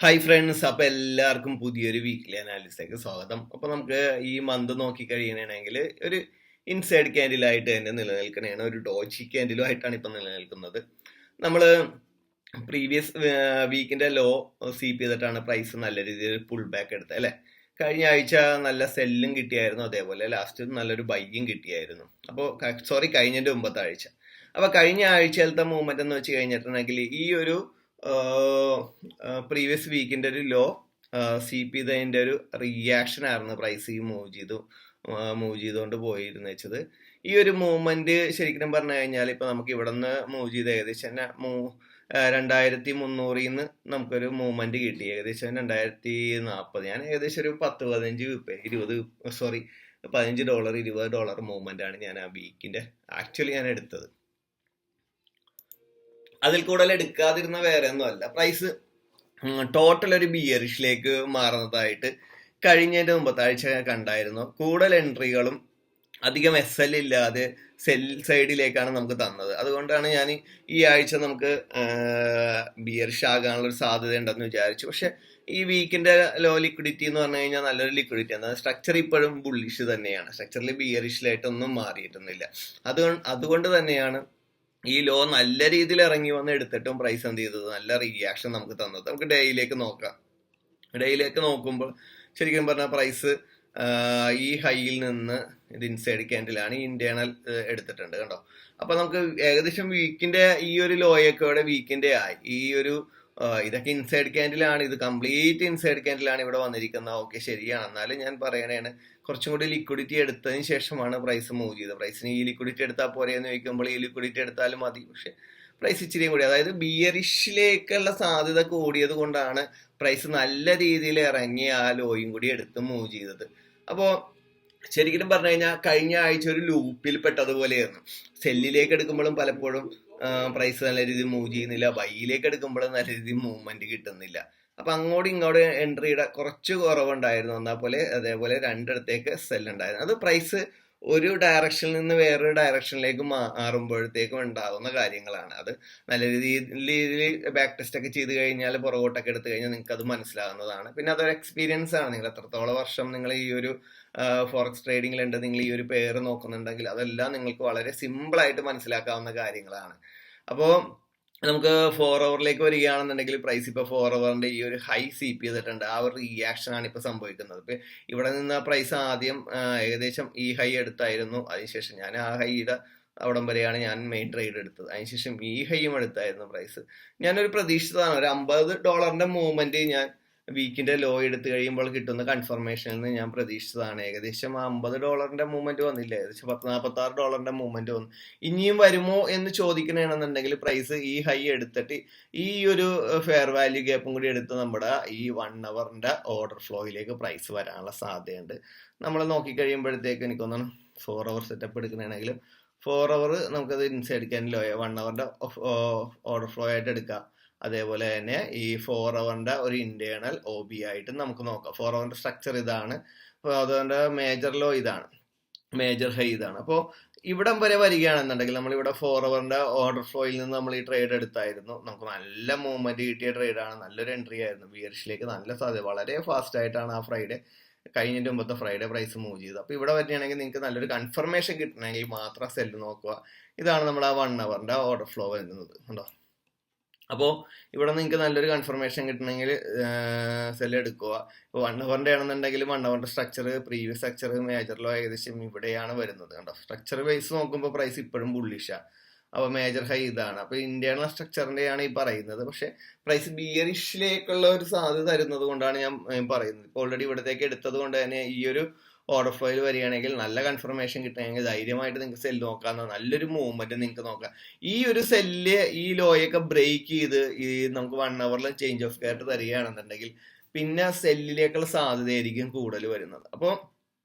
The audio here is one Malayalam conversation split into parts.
ഹായ് ഫ്രണ്ട്സ്, അപ്പൊ എല്ലാവർക്കും പുതിയൊരു വീക്ക്ലി അനാലിസിലേക്ക് സ്വാഗതം. അപ്പൊ നമുക്ക് ഈ മന്ത് നോക്കി കഴിയണമെങ്കിൽ ഒരു ഇൻസൈഡ് ക്യാൻഡിലായിട്ട് തന്നെ നിലനിൽക്കണേണ്, ഒരു ഡോജി ക്യാൻഡിലും ആയിട്ടാണ് ഇപ്പൊ നിലനിൽക്കുന്നത്. നമ്മള് പ്രീവിയസ് വീക്കിന്റെ ലോ സീപ്പ് ചെയ്തിട്ടാണ് പ്രൈസ് നല്ല രീതിയിൽ പുൾ ബാക്ക് എടുത്തത് അല്ലെ. കഴിഞ്ഞ ആഴ്ച നല്ല സെല്ലും കിട്ടിയായിരുന്നു, അതേപോലെ ലാസ്റ്റ് നല്ലൊരു ബൈയും കിട്ടിയായിരുന്നു. അപ്പോൾ കഴിഞ്ഞതിന്റെ മുമ്പത്തെ ആഴ്ച. അപ്പൊ കഴിഞ്ഞ ആഴ്ചയിലത്തെ മൂവ്മെന്റ് എന്ന് വെച്ച് കഴിഞ്ഞിട്ടുണ്ടെങ്കിൽ ഈ ഒരു പ്രീവിയസ് വീക്കിന്റെ ഒരു ലോ സീപ്പ് ചെയ്തതിന്റെ ഒരു റിയാക്ഷൻ ആയിരുന്നു പ്രൈസ് ഈ മൂവ് ചെയ്തുകൊണ്ട് പോയിരുന്നു വെച്ചത്. ഈ ഒരു മൂവ്മെന്റ് ശരിക്കും പറഞ്ഞു കഴിഞ്ഞാൽ ഇപ്പൊ നമുക്ക് ഇവിടെ നിന്ന് മൂവ് ചെയ്ത് ഏകദേശം 2300 നിന്ന് നമുക്കൊരു മൂവ്മെന്റ് കിട്ടി, ഏകദേശം 2040. ഞാൻ ഏകദേശം ഒരു $15 $20 മൂവ്മെന്റ് ആണ് ഞാൻ ആ വീക്കിന്റെ ആക്ച്വലി ഞാൻ എടുത്തത്. അതിൽ കൂടുതൽ എടുക്കാതിരുന്ന വേറെ ഒന്നും അല്ല, പ്രൈസ് ടോട്ടൽ ഒരു ബിയറിഷിലേക്ക് മാറുന്നതായിട്ട് കഴിഞ്ഞതിന്റെ മുമ്പത്തെ ആഴ്ച കണ്ടായിരുന്നു. കൂടുതൽ എൻട്രികളും അധികം SL ഇല്ലാതെ സെൽ സൈഡിലേക്കാണ് നമുക്ക് തന്നത്. അതുകൊണ്ടാണ് ഞാൻ ഈ ആഴ്ച നമുക്ക് ബിയറിഷ് ആകാനുള്ള ഒരു സാധ്യത ഉണ്ടെന്ന് വിചാരിച്ചു. പക്ഷെ ഈ വീക്കിന്റെ ലോ ലിക്വിഡിറ്റി എന്ന് പറഞ്ഞു കഴിഞ്ഞാൽ നല്ലൊരു ലിക്വിഡിറ്റി ആണ്. സ്ട്രക്ചർ ഇപ്പോഴും ബുള്ളിഷ് തന്നെയാണ്, സ്ട്രക്ചറിൽ ബിയറിഷിലായിട്ടൊന്നും മാറിയിട്ടൊന്നുമില്ല. അതുകൊണ്ട് തന്നെയാണ് ഈ ലോ നല്ല രീതിയിൽ ഇറങ്ങി വന്ന് എടുത്തിട്ടും പ്രൈസ് എന്ത് ചെയ്തത് നല്ല റിയാക്ഷൻ നമുക്ക് തന്നത്. നമുക്ക് ഡേയിലേക്ക് നോക്കാം. ഡേയിലേക്ക് നോക്കുമ്പോൾ ശരിക്കും പറഞ്ഞാൽ പ്രൈസ് ഈ ഹൈയിൽ നിന്ന് ഇത് ഇൻസൈഡ് ക്യാൻഡിലാണ് ഇന്റേണൽ എടുത്തിട്ടുണ്ട് കണ്ടോ. അപ്പൊ നമുക്ക് ഏകദേശം വീക്കിന്റെ ഈ ഒരു ലോയൊക്കെ വീക്കിന്റെ ആയി. ഈ ഒരു ഇതൊക്കെ ഇൻസൈഡ് ക്യാൻഡിലാണ്, ഇത് കംപ്ലീറ്റ് ഇൻസൈഡ് ക്യാൻഡിലാണ് ഇവിടെ വന്നിരിക്കുന്നത്. ഓക്കെ, ശരിയാണ്. എന്നാലും ഞാൻ പറയണേണ്, കുറച്ചും കൂടി ലിക്വിഡിറ്റി എടുത്തതിന് ശേഷമാണ് പ്രൈസ് മൂവ് ചെയ്തത്. പ്രൈസിന് ഈ ലിക്വിഡിറ്റി എടുത്താൽ പോരെ എന്ന് ചോദിക്കുമ്പോൾ ഈ ലിക്വിഡിറ്റി എടുത്താലും മതി. പക്ഷെ പ്രൈസ് ഇച്ചിരിയും കൂടി, അതായത് ബിയറിഷിലേക്കുള്ള സാധ്യത കൂടിയത് കൊണ്ടാണ് പ്രൈസ് നല്ല രീതിയിൽ ഇറങ്ങി ആ ലോയും കൂടി എടുത്ത് മൂവ് ചെയ്തത്. അപ്പോൾ ശരിക്കും പറഞ്ഞു കഴിഞ്ഞാൽ കഴിഞ്ഞ ആഴ്ച ഒരു ലൂപ്പിൽ പെട്ടതുപോലെയായിരുന്നു. സെല്ലിലേക്ക് എടുക്കുമ്പോഴും പലപ്പോഴും പ്രൈസ് നല്ല രീതിയിൽ മൂവ് ചെയ്യുന്നില്ല, ബൈയിലേക്ക് എടുക്കുമ്പോഴും നല്ല രീതിയിൽ മൂവ്മെന്റ് കിട്ടുന്നില്ല. അപ്പൊ അങ്ങോട്ടും ഇങ്ങോട്ടും എൻട്രിയുടെ കുറച്ച് കുറവുണ്ടായിരുന്നു. എന്നാൽ അതേപോലെ രണ്ടിടത്തേക്ക് സെൽ ഉണ്ടായിരുന്നു. അത് പ്രൈസ് ഒരു ഡയറക്ഷനിൽ നിന്ന് വേറൊരു ഡയറക്ഷനിലേക്ക് മാറുമ്പോഴത്തേക്കും ഉണ്ടാകുന്ന കാര്യങ്ങളാണ്. അത് നല്ല രീതിയിൽ ബാക്ക് ടെസ്റ്റ് ഒക്കെ ചെയ്ത് കഴിഞ്ഞാൽ, പുറകോട്ടൊക്കെ എടുത്തു കഴിഞ്ഞാൽ നിങ്ങൾക്ക് അത് മനസ്സിലാകുന്നതാണ്. പിന്നെ അതൊരു എക്സ്പീരിയൻസ് ആണ്. നിങ്ങൾ എത്രത്തോളം വർഷം നിങ്ങൾ ഈ ഒരു ഫോറക്സ് ട്രേഡിങ്ങിലുണ്ട്, നിങ്ങൾ ഈ ഒരു പെയർ നോക്കുന്നുണ്ടെങ്കിൽ അതെല്ലാം നിങ്ങൾക്ക് വളരെ സിമ്പിൾ ആയിട്ട് മനസ്സിലാക്കാവുന്ന കാര്യങ്ങളാണ്. അപ്പോൾ നമുക്ക് 4 ഹവറിലേക്ക് വരികയാണെന്നുണ്ടെങ്കിൽ പ്രൈസ് ഇപ്പൊ 4 ഹവറിന്റെ ഈ ഒരു ഹൈ സീപ്പ് ചെയ്തിട്ടുണ്ട്. ആ ഒരു റിയാക്ഷൻ ആണ് ഇപ്പൊ സംഭവിക്കുന്നത്. ഇപ്പൊ ഇവിടെ നിന്ന് പ്രൈസ് ആദ്യം ഏകദേശം ഈ ഹൈ എടുത്തായിരുന്നു. അതിനുശേഷം ഞാൻ ആ ഹൈയുടെ അവിടം വരെയാണ് ഞാൻ മെയിൻ ട്രേഡ് എടുത്തത്. അതിനുശേഷം ഈ ഹൈയും എടുത്തായിരുന്നു പ്രൈസ്. ഞാനൊരു പ്രതീക്ഷിതതാണ്, ഒരു $50 മൂവ്മെന്റ് ഞാൻ വീക്കിന്റെ ലോ എടുത്തു കഴിയുമ്പോൾ കിട്ടുന്ന കൺഫർമേഷനിൽ നിന്ന് ഞാൻ പ്രതീക്ഷിച്ചതാണ്. ഏകദേശം $50 മൂവ്മെന്റ് വന്നില്ല, ഏകദേശം $46 മൂവ്മെന്റ് വന്നു. ഇനിയും വരുമോ എന്ന് ചോദിക്കണമെന്നുണ്ടെങ്കിൽ പ്രൈസ് ഈ ഹൈ എടുത്തിട്ട് ഈ ഒരു ഫെയർ വാല്യൂ ഗ്യാപ്പും കൂടി എടുത്ത് നമ്മുടെ ഈ 1 ഹവറിന്റെ ഓർഡർ ഫ്ലോയിലേക്ക് പ്രൈസ് വരാനുള്ള സാധ്യതയുണ്ട്. നമ്മൾ നോക്കിക്കഴിയുമ്പോഴത്തേക്ക് എനിക്ക് തോന്നുന്നു 4 ഹവർ സെറ്റപ്പ് എടുക്കണമെങ്കിൽ 4 ഹവർ നമുക്കത് ഇൻസൈഡ് ക്യാൻഡിലോ 1 ഹവറിന്റെ ഓർഡർ ഫ്ലോ ആയിട്ട് എടുക്കാം. അതേപോലെ തന്നെ ഈ 4 ഹവറിന്റെ ഒരു ഇന്റേണൽ OB ആയിട്ട് നമുക്ക് നോക്കാം. 4 ഹവറിന്റെ സ്ട്രക്ചർ ഇതാണ്, അതുകൊണ്ട് മേജർ ലോ ഇതാണ്, മേജർ ഹൈ ഇതാണ്. അപ്പോൾ ഇവിടം വരെ വരികയാണെന്നുണ്ടെങ്കിൽ നമ്മളിവിടെ 4 ഹവറിന്റെ ഓർഡർ ഫ്ലോയിൽ നിന്ന് നമ്മൾ ഈ ട്രേഡ് എടുത്തായിരുന്നു. നമുക്ക് നല്ല മൂവ്മെന്റ് കിട്ടിയ ട്രേഡാണ്, നല്ലൊരു എൻട്രി ആയിരുന്നു. ബിയറിഷിലേക്ക് നല്ല സാധ്യത, വളരെ ഫാസ്റ്റ് ആയിട്ടാണ് ആ കഴിഞ്ഞതിന്റെ മുമ്പത്തെ ഫ്രൈഡേ പ്രൈസ് മൂവ് ചെയ്തത്. അപ്പൊ ഇവിടെ വരികയാണെങ്കിൽ നിങ്ങൾക്ക് നല്ലൊരു കൺഫർമേഷൻ കിട്ടണമെങ്കിൽ മാത്രം സെല്ല് നോക്കുക. ഇതാണ് നമ്മൾ ആ 1 ഹവറിന്റെ ഓർഡർ ഫ്ലോ വരുന്നത് കണ്ടോ. അപ്പോൾ ഇവിടെ നിങ്ങൾക്ക് നല്ലൊരു കൺഫർമേഷൻ കിട്ടണമെങ്കിൽ സെല്ല് എടുക്കുക. ഇപ്പോൾ 1 ഹവറിന്റെ ആണെന്നുണ്ടെങ്കിൽ 1 ഹവറിന്റെ സ്ട്രക്ചർ, പ്രീവിയസ് സ്ട്രക്ചർ, മേജറിലോ ഏകദേശം ഇവിടെയാണ് വരുന്നത് കണ്ടോ. സ്ട്രക്ചർ വൈസ് നോക്കുമ്പോൾ പ്രൈസ് ഇപ്പോഴും ബുള്ളിഷാ. അപ്പോൾ മേജർ ഹൈ ഇതാണ്. അപ്പോൾ ഇന്റേണൽ സ്ട്രക്ചറിന്റെയാണ് ഈ പറയുന്നത്. പക്ഷെ പ്രൈസ് ബിയറിഷിലേക്കുള്ള ഒരു സാധ്യത തരുന്നത് കൊണ്ടാണ് ഞാൻ പറയുന്നത്. ഇപ്പോൾ ഓൾറെഡി ഇവിടത്തേക്ക് എടുത്തത് കൊണ്ട് തന്നെ ഈ ഒരു ഓർഡർ ഫ്ലോയിൽ വരികയാണെങ്കിൽ നല്ല കൺഫർമേഷൻ കിട്ടുകയാണെങ്കിൽ ധൈര്യമായിട്ട് നിങ്ങൾക്ക് സെല്ല് നോക്കാം, നല്ലൊരു മൂവ്മെന്റ് നിങ്ങൾക്ക് നോക്കാം. ഈ ഒരു സെല്ല് ഈ ലോയൊക്കെ ബ്രേക്ക് ചെയ്ത് ഈ നമുക്ക് 1 ഹവറിൽ ചേഞ്ച് ഓഫ് കാർട്ട് തരികയാണെന്നുണ്ടെങ്കിൽ പിന്നെ സെല്ലിലേക്കുള്ള സാധ്യതയായിരിക്കും കൂടുതൽ വരുന്നത്. അപ്പോൾ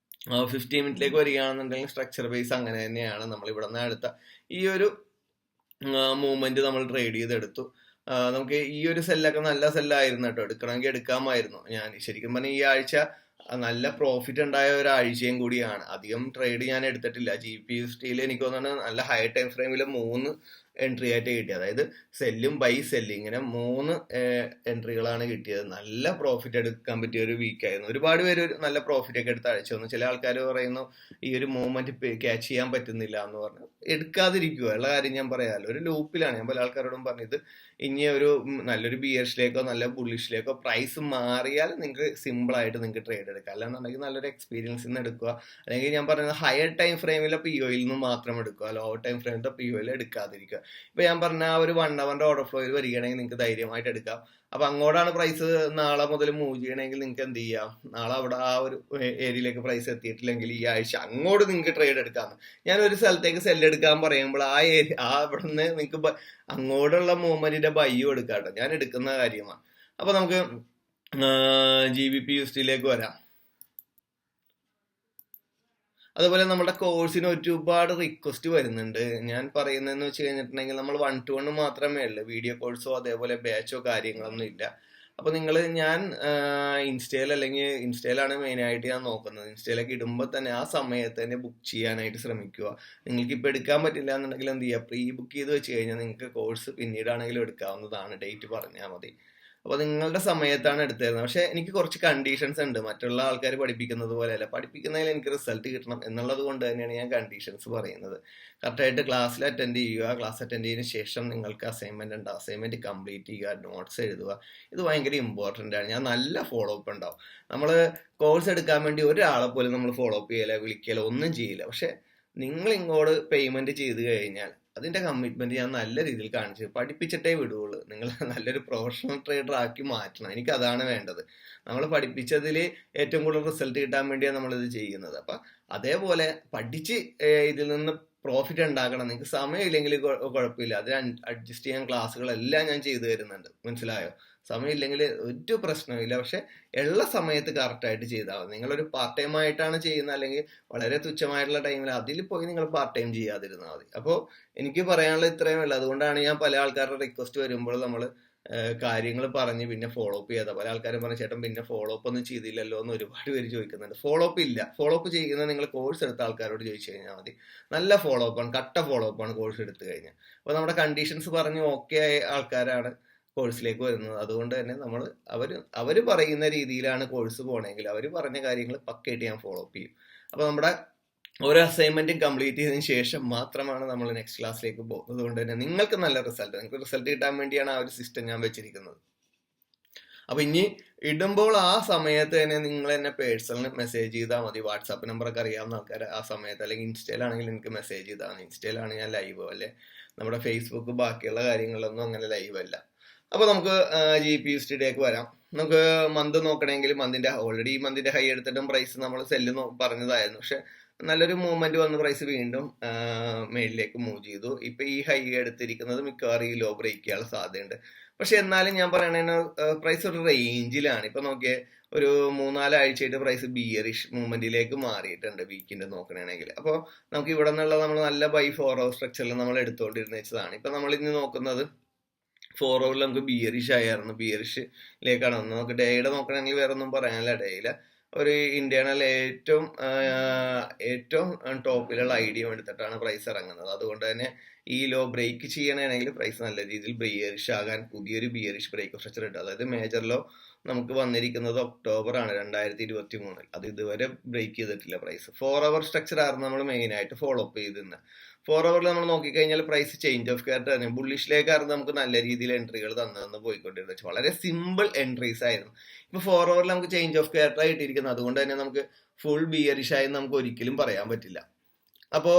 15 മിനിറ്റിലേക്ക് വരികയാണെന്നുണ്ടെങ്കിൽ സ്ട്രക്ചർ ബേസ് അങ്ങനെ തന്നെയാണ്. നമ്മൾ ഇവിടെ നിന്ന് എടുത്ത ഈ ഒരു മൂവ്മെന്റ് നമ്മൾ ട്രേഡ് ചെയ്തെടുത്തു. നമുക്ക് ഈ ഒരു സെല്ലൊക്കെ നല്ല സെല്ലായിരുന്നു കേട്ടോ, എടുക്കണമെങ്കിൽ എടുക്കാമായിരുന്നു. ഞാൻ ശരിക്കും പറഞ്ഞാൽ ഈ ആഴ്ച നല്ല പ്രോഫിറ്റ് ഉണ്ടായ ഒരാഴ്ചയും കൂടിയാണ്. അധികം ട്രേഡ് ഞാൻ എടുത്തിട്ടില്ല. GPU സ്റ്റീൽ എനിക്ക് തോന്നുന്നു നല്ല ഹൈ ടൈം ഫ്രെയിമിൽ 3 എൻട്രി ആയിട്ട് കിട്ടിയത്. അതായത് സെല്ലും ബൈ സെല്ലും ഇങ്ങനെ 3 എൻട്രികളാണ് കിട്ടിയത്. നല്ല പ്രോഫിറ്റ് എടുക്കാൻ പറ്റിയ ഒരു വീക്കായിരുന്നു. ഒരുപാട് പേര് നല്ല പ്രോഫിറ്റ് ഒക്കെ എടുത്ത് അയച്ചു വന്നു. ചില ആൾക്കാർ പറയുന്നു ഈ ഒരു മൂവ്മെന്റ് ക്യാച്ച് ചെയ്യാൻ പറ്റുന്നില്ല എന്ന് പറഞ്ഞു. എടുക്കാതിരിക്കുക ഉള്ള കാര്യം ഞാൻ പറയാമല്ലോ. ഒരു ലൂപ്പിലാണ്. ഞാൻ പല ആൾക്കാരോടും പറഞ്ഞത് ഇനി ഒരു നല്ലൊരു ബിയർഷിലേക്കോ നല്ല ബുള്ളിഷിലേക്കോ പ്രൈസ് മാറിയാൽ നിങ്ങൾക്ക് സിമ്പിൾ ആയിട്ട് നിങ്ങൾക്ക് ട്രേഡ് എടുക്കാം. അല്ലാന്നുണ്ടെങ്കിൽ നല്ലൊരു എക്സ്പീരിയൻസിൽ നിന്ന് എടുക്കുക. അല്ലെങ്കിൽ ഞാൻ പറയുന്നത് ഹയർ ടൈം ഫ്രെയിമിലെ POയിൽ നിന്ന് മാത്രം എടുക്കുക. ലോവർ ടൈം ഫ്രെയിമിലെ POയിൽ എടുക്കാതിരിക്കുക. ഇപ്പൊ ഞാൻ പറഞ്ഞ ആ ഒരു 1 hour ഓർഡർ ഫ്ലോയിൽ വരികയാണെങ്കിൽ നിങ്ങൾക്ക് ധൈര്യമായിട്ട് എടുക്കാം. അപ്പൊ അങ്ങോട്ടാണ് പ്രൈസ് നാളെ മുതൽ മൂവ് ചെയ്യണമെങ്കിൽ നിങ്ങൾക്ക് എന്ത് ചെയ്യാം, നാളെ അവിടെ ആ ഒരു ഏരിയയിലേക്ക് പ്രൈസ് എത്തിയിട്ടില്ലെങ്കിൽ ഈ ആഴ്ച അങ്ങോട്ട് നിങ്ങൾക്ക് ട്രേഡ് എടുക്കാമെന്ന്. ഞാൻ ഒരു സ്ഥലത്തേക്ക് സെല്ല് എടുക്കാൻ പറയുമ്പോൾ ആ ഏരിയ അവിടെ നിന്ന് നിങ്ങൾക്ക് അങ്ങോട്ടുള്ള മൂവ്മെന്റിന്റെ ബയ്യും എടുക്കാം കേട്ടോ. ഞാൻ എടുക്കുന്ന കാര്യമാണ്. അപ്പൊ നമുക്ക് GBP USDയിലേക്ക് വരാം. അതുപോലെ നമ്മുടെ കോഴ്സിന് ഒരുപാട് റിക്വസ്റ്റ് വരുന്നുണ്ട്. ഞാൻ പറയുന്നതെന്ന് വെച്ച് കഴിഞ്ഞിട്ടുണ്ടെങ്കിൽ നമ്മൾ 1-to-1 മാത്രമേ ഉള്ളൂ. വീഡിയോ കോഴ്സോ അതേപോലെ ബാച്ചോ കാര്യങ്ങളൊന്നും ഇല്ല. അപ്പൊ ഞാൻ ഇൻസ്റ്റയിലാണ് മെയിനായിട്ട് ഞാൻ നോക്കുന്നത്. ഇൻസ്റ്റയിലേക്ക് ഇടുമ്പോൾ തന്നെ ആ സമയത്ത് തന്നെ ബുക്ക് ചെയ്യാനായിട്ട് ശ്രമിക്കുക. നിങ്ങൾക്ക് ഇപ്പൊ എടുക്കാൻ പറ്റില്ല എന്നുണ്ടെങ്കിൽ എന്ത് ചെയ്യുക, പ്രീ ബുക്ക് ചെയ്ത് വെച്ച് കഴിഞ്ഞാൽ നിങ്ങൾക്ക് കോഴ്സ് പിന്നീടാണെങ്കിലും എടുക്കാവുന്നതാണ്. ഡേറ്റ് പറഞ്ഞാൽ മതി. അപ്പൊ നിങ്ങളുടെ സമയത്താണ് എടുത്തിരുന്നത്. പക്ഷെ എനിക്ക് കുറച്ച് കണ്ടീഷൻസ് ഉണ്ട്. മറ്റുള്ള ആൾക്കാർ പഠിപ്പിക്കുന്നത് പോലെയല്ല. പഠിപ്പിക്കുന്നതിൽ എനിക്ക് റിസൾട്ട് കിട്ടണം എന്നുള്ളത് കൊണ്ട് തന്നെയാണ് ഞാൻ കണ്ടീഷൻസ് പറയുന്നത്. കറക്റ്റായിട്ട് ക്ലാസ്സിൽ അറ്റൻഡ് ചെയ്യുക. ക്ലാസ് അറ്റൻഡ് ചെയ്തതിന് ശേഷം നിങ്ങൾക്ക് അസൈൻമെന്റ് ഉണ്ട്. അസൈൻമെന്റ് കംപ്ലീറ്റ് ചെയ്യുക, നോട്ട്സ് എഴുതുക. ഇത് ഭയങ്കര ഇമ്പോർട്ടൻ്റ് ആണ്. ഞാൻ നല്ല ഫോളോ അപ്പ് ഉണ്ടാവും. നമ്മൾ കോഴ്സ് എടുക്കാൻ വേണ്ടി ഒരാളെ പോലും നമ്മൾ ഫോളോ അപ്പ് ചെയ്യില്ല, വിളിക്കില്ല, ഒന്നും ചെയ്യില്ല. പക്ഷെ നിങ്ങൾ ഇങ്ങോട്ട് പേയ്മെന്റ് ചെയ്ത് കഴിഞ്ഞാൽ അതിന്റെ കമ്മിറ്റ്മെന്റ് ഞാൻ നല്ല രീതിയിൽ കാണിച്ചു പഠിപ്പിച്ചിട്ടേ വിടുകയുള്ളൂ. നിങ്ങൾ നല്ലൊരു പ്രൊഫഷണൽ ട്രേഡർ ആക്കി മാറ്റണം. എനിക്ക് അതാണ് വേണ്ടത്. നമ്മൾ പഠിപ്പിച്ചതിൽ ഏറ്റവും കൂടുതൽ റിസൾട്ട് കിട്ടാൻ വേണ്ടിയാണ് നമ്മളിത് ചെയ്യുന്നത്. അപ്പൊ അതേപോലെ പഠിച്ച് ഇതിൽ നിന്ന് പ്രോഫിറ്റ് ഉണ്ടാക്കണം. നിങ്ങൾക്ക് സമയമില്ലെങ്കിൽ കുഴപ്പമില്ല, അത് അഡ്ജസ്റ്റ് ചെയ്യാൻ ക്ലാസ്സുകളെല്ലാം ഞാൻ ചെയ്തു തരുന്നുണ്ട്. മനസ്സിലായോ? സമയമില്ലെങ്കിൽ ഒരു പ്രശ്നമില്ല. പക്ഷെ ഉള്ള സമയത്ത് കറക്റ്റായിട്ട് ചെയ്താൽ മതി. നിങ്ങളൊരു പാർട്ട് ടൈം ആയിട്ടാണ് ചെയ്യുന്നത്, അല്ലെങ്കിൽ വളരെ തുച്ഛമായിട്ടുള്ള ടൈമിൽ അതിൽ പോയി നിങ്ങൾ പാർട്ട് ടൈം ചെയ്യാതിരുന്നാൽ മതി. അപ്പോൾ എനിക്ക് പറയാനുള്ള ഇത്രയും ഉള്ളൂ. അതുകൊണ്ടാണ് ഞാൻ പല ആൾക്കാരുടെ റിക്വസ്റ്റ് വരുമ്പോൾ നമ്മൾ കാര്യങ്ങൾ പറഞ്ഞ് പിന്നെ ഫോളോ അപ്പ് ചെയ്യാതെ. പല ആൾക്കാരും പറഞ്ഞ ചേട്ടൻ പിന്നെ ഫോളോ അപ്പ് ഒന്നും ചെയ്തില്ലല്ലോ എന്ന് ഒരുപാട് പേര് ചോദിക്കുന്നുണ്ട്. ഫോളോ അപ്പ് ഇല്ല. ഫോളോ അപ്പ് ചെയ്യുന്നത് നിങ്ങൾ കോഴ്സ് എടുത്ത ആൾക്കാരോട് ചോദിച്ചു കഴിഞ്ഞാൽ മതി. നല്ല ഫോളോ അപ്പാണ്, കട്ട ഫോളോ അപ്പാണ് കോഴ്സ് എടുത്തു കഴിഞ്ഞാൽ. അപ്പോൾ നമ്മുടെ കണ്ടീഷൻസ് പറഞ്ഞ് ഓക്കെ ആയ ആൾക്കാരാണ് കോഴ്സിലേക്ക് വരുന്നത്. അതുകൊണ്ട് തന്നെ അവര് പറയുന്ന രീതിയിലാണ് കോഴ്സ് പോകണമെങ്കിൽ അവർ പറഞ്ഞ കാര്യങ്ങൾ പക്കയായിട്ട് ഞാൻ ഫോളോ അപ്പ് ചെയ്യും. അപ്പൊ നമ്മുടെ ഓരോ അസൈൻമെന്റും കംപ്ലീറ്റ് ചെയ്തതിനു ശേഷം മാത്രമാണ് നമ്മൾ നെക്സ്റ്റ് ക്ലാസ്സിലേക്ക് പോകുന്നത്. അതുകൊണ്ട് തന്നെ നിങ്ങൾക്ക് നല്ല നിങ്ങൾക്ക് റിസൾട്ട് കിട്ടാൻ വേണ്ടിയാണ് ആ ഒരു സിസ്റ്റം ഞാൻ വെച്ചിരിക്കുന്നത്. അപ്പൊ ഇനി ഇടുമ്പോൾ ആ സമയത്ത് തന്നെ നിങ്ങൾ എന്നെ പേഴ്സണൽ മെസ്സേജ് ചെയ്താൽ മതി. വാട്സാപ്പ് നമ്പറൊക്കെ അറിയാവുന്ന ആൾക്കാർ ആ സമയത്ത്, അല്ലെങ്കിൽ ഇൻസ്റ്റയിലാണെങ്കിൽ എനിക്ക് മെസ്സേജ് ചെയ്താൽ മതി. ഇൻസ്റ്റയിലാണ് ഞാൻ ലൈവ്, അല്ലെ നമ്മുടെ ഫേസ്ബുക്ക് ബാക്കിയുള്ള കാര്യങ്ങളൊന്നും അങ്ങനെ ലൈവ് അല്ല. അപ്പൊ നമുക്ക് GBP USDയിലേക്ക് വരാം. നമുക്ക് മന്ത് നോക്കണമെങ്കിൽ ഓൾറെഡി ഈ മന്തിന്റെ ഹൈ എടുത്തിട്ടും പ്രൈസ് നമ്മൾ സെല്ല് പറഞ്ഞതായിരുന്നു. പക്ഷെ നല്ലൊരു മൂവ്മെന്റ് വന്ന് പ്രൈസ് വീണ്ടും മേളിലേക്ക് മൂവ് ചെയ്തു. ഇപ്പൊ ഈ ഹൈ എടുത്തിരിക്കുന്നത് മിക്കവാറും ഈ ലോ ബ്രേക്ക് ചെയ്യാനുള്ള സാധ്യതയുണ്ട്. പക്ഷെ എന്നാലും ഞാൻ പറയണ പ്രൈസ് ഒരു റേഞ്ചിലാണ്. ഇപ്പൊ നോക്കിയേ, ഒരു 3-4 ആഴ്ചയായിട്ട് പ്രൈസ് ബിയറിഷ് മൂവ്മെന്റിലേക്ക് മാറിയിട്ടുണ്ട് വീക്കിന്റെ നോക്കണമെങ്കിൽ. അപ്പോൾ നമുക്ക് ഇവിടെ നിന്നുള്ള നമ്മൾ നല്ല ബൈ 4 hour സ്ട്രക്ചറിൽ നമ്മൾ എടുത്തുകൊണ്ടിരുന്ന വെച്ചതാണ്. ഇപ്പൊ നമ്മൾ ഇന്ന് നോക്കുന്നത് 4 hour നമുക്ക് ബിയറിഷ് ആയിരുന്നു. ബിയറിഷിലേക്കാണ് വന്നത്. നമുക്ക് ഡേയുടെ നോക്കണമെങ്കിൽ വേറെ ഒന്നും പറയാനില്ല. ഡേയില് ഒരു ഇന്റേണൽ ഏറ്റവും ടോപ്പിലുള്ള ഐഡിയ എടുത്തിട്ടാണ് പ്രൈസ് ഇറങ്ങുന്നത്. അതുകൊണ്ട് തന്നെ ഈ ലോ ബ്രേക്ക് ചെയ്യണമെങ്കിൽ പ്രൈസ് നല്ല രീതിയിൽ ബിയറിഷ് ആകാൻ പുതിയൊരു ബിയറിഷ് ബ്രേക്ക് സ്ട്രക്ചർ ഉണ്ട്. അതായത് മേജർ ലോ നമുക്ക് വന്നിരിക്കുന്നത് ഒക്ടോബർ ആണ് 2023. അത് ഇതുവരെ ബ്രേക്ക് ചെയ്തിട്ടില്ല പ്രൈസ്. 4 hour സ്ട്രക്ചർ ആയിരുന്നു നമ്മൾ മെയിൻ ആയിട്ട് ഫോളോ അപ്പ് ചെയ്തിരുന്നത്. 4 hour നമ്മൾ നോക്കിക്കഴിഞ്ഞാൽ പ്രൈസ് ചേഞ്ച് ഓഫ് ക്യാരക്ടർ തന്നെ ബുള്ളിഷിലേക്കായിരുന്നു നമുക്ക് നല്ല രീതിയിൽ എൻട്രികൾ തന്നു പോയിക്കൊണ്ടിരുന്നത്. വളരെ സിമ്പിൾ എൻട്രീസ് ആയിരുന്നു. ഇപ്പൊ 4 hour നമുക്ക് ചേഞ്ച് ഓഫ് ക്യാരക്ടർ ആയിട്ടിരിക്കുന്നത്. അതുകൊണ്ട് തന്നെ നമുക്ക് ഫുൾ ബിയറിഷ് ആയി നമുക്ക് ഒരിക്കലും പറയാൻ പറ്റില്ല. അപ്പോ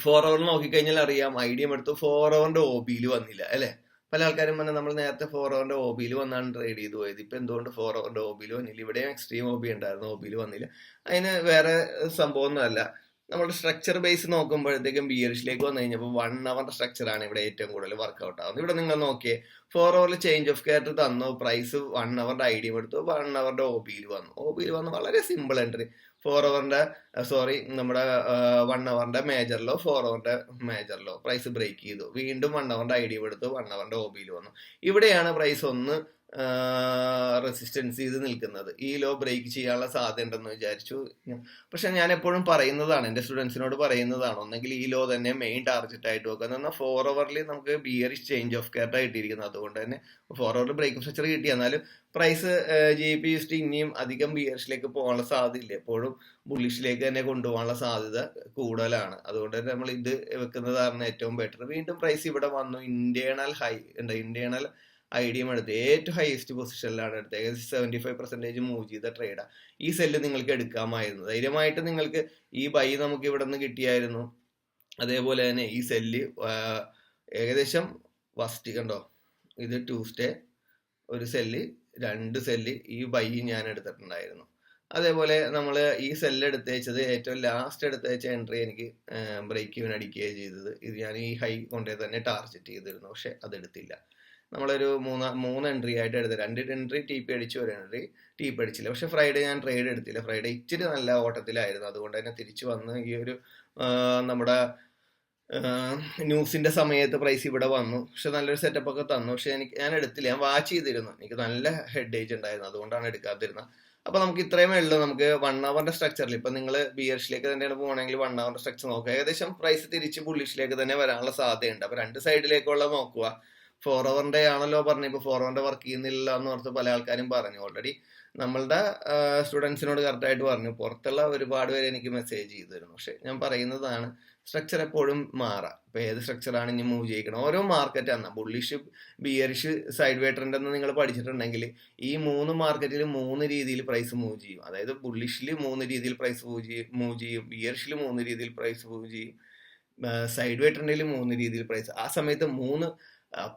4 hour നോക്കിക്കഴിഞ്ഞാൽ അറിയാം, ഐഡിയ എടുത്തു 4 hourന്റെ OBയിൽ വന്നില്ല അല്ലെ. പല ആൾക്കാരും പറഞ്ഞാൽ നമ്മൾ നേരത്തെ 4 hourന്റെ OBയിൽ വന്നാണ് ട്രേഡ് ചെയ്ത് പോയത്. ഇപ്പൊ എന്തുകൊണ്ട് 4 hourന്റെ OBയിൽ വന്നില്ല? ഇവിടെയും എക്സ്ട്രീം OB ഉണ്ടായിരുന്നു, OBയിൽ വന്നില്ല. അതിന് വേറെ സംഭവം ഒന്നുമല്ല. നമ്മുടെ സ്ട്രക്ചർ ബേസ് നോക്കുമ്പോഴത്തേക്കും ബിയറിഷിലേക്ക് വന്നു കഴിഞ്ഞപ്പോൾ 1 hour സ്ട്രക്ചർ ആണ് ഇവിടെ ഏറ്റവും കൂടുതൽ വർക്ക്ഔട്ട് ആവുന്നത്. ഇവിടെ നിങ്ങൾ നോക്കിയേ, 4 hour ചേഞ്ച് ഓഫ് ക്യാരക്ടർ തന്നു, പ്രൈസ് 1 hourന്റെ ഐഡിയ എടുത്തു, 1 hourന്റെ OBയിൽ വന്നു. വളരെ സിമ്പിൾ എൻട്രി. 4 hourന്റെ നമ്മുടെ 1 hourന്റെ മേജറിലോ 4 hourന്റെ മേജറിലോ പ്രൈസ് ബ്രേക്ക് ചെയ്തു, വീണ്ടും 1 hourന്റെ ഐഡിയ എടുത്തു, 1 hourന്റെ OBയിൽ വന്നു. ഇവിടെയാണ് പ്രൈസ് ഒന്ന് റെസിസ്റ്റൻസ് ചെയ്ത് നിൽക്കുന്നത്. ഈ ലോ ബ്രേക്ക് ചെയ്യാനുള്ള സാധ്യത ഉണ്ടെന്ന് വിചാരിച്ചു. പക്ഷെ ഞാൻ എപ്പോഴും പറയുന്നതാണ്, എൻ്റെ സ്റ്റുഡൻസിനോട് പറയുന്നതാണ്, ഒന്നെങ്കിൽ ഈ ലോ തന്നെ മെയിൻ ടാർഗറ്റ് ആയിട്ട് വെക്കുക. എന്നാൽ 4 hourൽ നമുക്ക് ബിയറിഷ് ചേഞ്ച് ഓഫ് കെയർ ആയിട്ടിരിക്കുന്നത്. അതുകൊണ്ട് തന്നെ 4 hour ബ്രേക്ക് സ്ട്രക്ചർ കിട്ടി. എന്നാലും പ്രൈസ് GBP ഇനിയും അധികം ബിയറിഷിലേക്ക് പോകാനുള്ള സാധ്യതയില്ല. എപ്പോഴും ബുള്ളിഷിലേക്ക് തന്നെ കൊണ്ടുപോകാനുള്ള സാധ്യത കൂടുതലാണ്. അതുകൊണ്ട് തന്നെ നമ്മൾ ഇത് വെക്കുന്നതാണ് ഏറ്റവും ബെറ്റർ. വീണ്ടും പ്രൈസ് ഇവിടെ വന്നു. ഇന്റേണൽ ഹൈ ഉണ്ട്, ഇന്റേണൽ ഐഡിയം എടുത്ത് ഏറ്റവും ഹയസ്റ്റ് പൊസിഷനിലാണ് എടുത്തത്. ഏകദേശം 75% മൂവ് ചെയ്ത ട്രേഡാണ്. ഈ സെല്ല് നിങ്ങൾക്ക് എടുക്കാമായിരുന്നു ധൈര്യമായിട്ട്. നിങ്ങൾക്ക് ഈ ബൈ നമുക്ക് ഇവിടെ നിന്ന് കിട്ടിയായിരുന്നു. അതേപോലെ തന്നെ ഈ സെല്ല് ഏകദേശം ഫസ്റ്റ് കണ്ടോ, ഇത് ട്യൂസ്ഡേ ഒരു സെല്ല്, 2 സെല്ല് ഈ ബൈ ഞാൻ എടുത്തിട്ടുണ്ടായിരുന്നു. അതേപോലെ നമ്മൾ ഈ സെല്ല് എടുത്ത് വെച്ചത് ഏറ്റവും ലാസ്റ്റ് എടുത്ത് വെച്ച എൻട്രി എനിക്ക് ബ്രേക്ക് ഈവൻ അടിക്കുകയാണ് ചെയ്തത്. ഇത് ഞാൻ ഈ ഹൈ കൊണ്ടേ തന്നെ ടാർഗറ്റ് ചെയ്തിരുന്നു, പക്ഷെ അതെടുത്തില്ല. നമ്മളൊരു മൂന്ന് എൻട്രി ആയിട്ട് എടുത്ത് 2 എൻട്രി TP അടിച്ചു, 1 എൻട്രി TP അടിച്ചില്ല. പക്ഷെ ഫ്രൈഡേ ഞാൻ ട്രേഡ് എടുത്തില്ല. ഫ്രൈഡേ ഇച്ചിരി നല്ല ഓട്ടത്തിലായിരുന്നു. അതുകൊണ്ട് തന്നെ തിരിച്ചു വന്ന് ഈ ഒരു നമ്മുടെ ന്യൂസിന്റെ സമയത്ത് പ്രൈസ് ഇവിടെ വന്നു. പക്ഷെ നല്ലൊരു സെറ്റപ്പ് ഒക്കെ തന്നു. പക്ഷെ ഞാൻ എടുത്തില്ല. ഞാൻ വാച്ച് ചെയ്തിരുന്നു. എനിക്ക് നല്ല ഹെഡ് ഏജ് ഉണ്ടായിരുന്നു, അതുകൊണ്ടാണ് എടുക്കാതിരുന്നത്. അപ്പൊ നമുക്ക് ഇത്രയുമേ ഉള്ളൂ. നമുക്ക് 1 hour സ്ട്രക്ചറിൽ ഇപ്പൊ നിങ്ങൾ ബിയർഷിലേക്ക് തന്നെയാണ് പോകണമെങ്കിൽ 1 hour സ്ട്രക്ചർ നോക്കുക. ഏകദേശം പ്രൈസ് തിരിച്ച് ബുള്ളിഷിലേക്ക് തന്നെ വരാനുള്ള സാധ്യതയുണ്ട്. അപ്പൊ 2 സൈഡിലേക്കുള്ള നോക്കുക. 4 hour ആണല്ലോ പറഞ്ഞു. ഇപ്പൊ 4 hour വർക്ക് ചെയ്യുന്നില്ല എന്ന് ഓർത്ത് പല ആൾക്കാരും പറഞ്ഞു. ഓൾറെഡി നമ്മളുടെ സ്റ്റുഡൻസിനോട് കറക്റ്റായിട്ട് പറഞ്ഞു. പുറത്തുള്ള ഒരുപാട് പേര് എനിക്ക് മെസ്സേജ് ചെയ്തിരുന്നു. പക്ഷെ ഞാൻ പറയുന്നതാണ്, സ്ട്രക്ചർ എപ്പോഴും മാറാം. ഇപ്പൊ ഏത് സ്ട്രക്ചറാണ് ഇനി മൂവ് ചെയ്യിക്കണം. ഓരോ മാർക്കറ്റ് ആണ് ബുള്ളിഷ്, ബിയറിഷ്, സൈഡ് വേ ട്രെൻഡ് എന്ന് നിങ്ങൾ പഠിച്ചിട്ടുണ്ടെങ്കിൽ ഈ 3 മാർക്കറ്റിൽ 3 രീതിയിൽ പ്രൈസ് മൂവ് ചെയ്യും. അതായത് ബുള്ളിഷിൽ 3 രീതിയിൽ പ്രൈസ് മൂവ് ചെയ്യും, ബിയറിഷിൽ 3 രീതിയിൽ പ്രൈസ് മൂവ് ചെയ്യും, സൈഡ് വേ ട്രെൻഡിൽ 3 രീതിയിൽ പ്രൈസ്. ആ സമയത്ത്